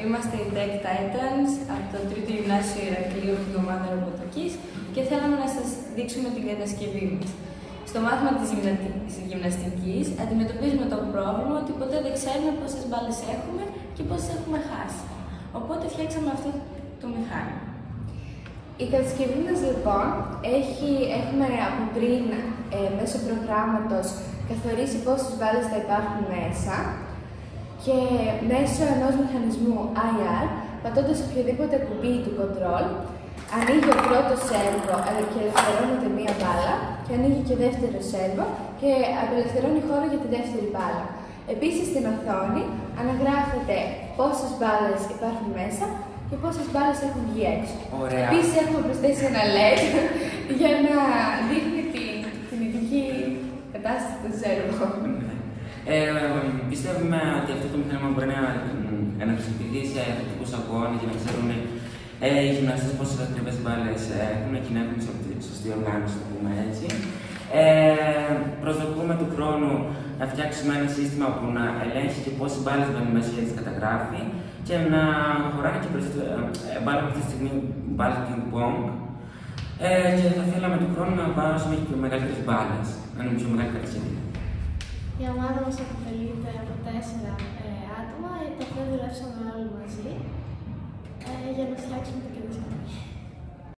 Είμαστε οι Tech Titans από το 3ο Γυμνάσιο Ηρακλείου από την ομάδα ρομποτικής και θέλαμε να σας δείξουμε την κατασκευή μας. Στο μάθημα της γυμναστικής αντιμετωπίζουμε το πρόβλημα ότι ποτέ δεν ξέρουμε πόσες μπάλες έχουμε και πόσες έχουμε χάσει. Οπότε φτιάξαμε αυτό το μηχάνημα. Η κατασκευή μας λοιπόν έχουμε από πριν μέσω προγράμματος καθορίσει πόσες μπάλες θα υπάρχουν μέσα και μέσω ενός μηχανισμού IR, πατώντας οποιοδήποτε κουμπί του control, ανοίγει ο πρώτος σέρβο και ελευθερώνεται μία μπάλα και ανοίγει και ο δεύτερος σέρβο και απελευθερώνει χώρο για τη δεύτερη μπάλα. Επίσης στην οθόνη αναγράφεται πόσες μπάλες υπάρχουν μέσα και πόσες μπάλες έχουν βγει έξω. Ωραία. Επίσης έχουμε προσθέσει ένα LED για να δείχνει την ειδική κατάσταση του σέρβου. Πιστεύουμε ότι αυτό το μηχάνημα μπορεί να χρησιμοποιηθεί σε αθλητικούς αγώνες για να ξέρουν οι γυμναστές πόσες ακριβές μπάλες έχουν και να έχουν σωστή οργάνωση, το πούμε έτσι. Προσδοκούμε του χρόνου να φτιάξουμε ένα σύστημα που να ελέγχει και πόσες μπάλες μπαίνουν μέσα και τις καταγράφει και να χωράει και περισσότερο. Βάλουμε αυτή τη στιγμή μπάλες ping-pong και θα θέλαμε του χρόνου να βάζουμε και πιο μεγαλύτερες μπάλες, να είναι πιο μεγάλη κατασκευή. Η ομάδα μας αποτελείται από 4 άτομα, τα οποία δουλέψαμε όλοι μαζί για να φτιάξουμε την κατασκευή.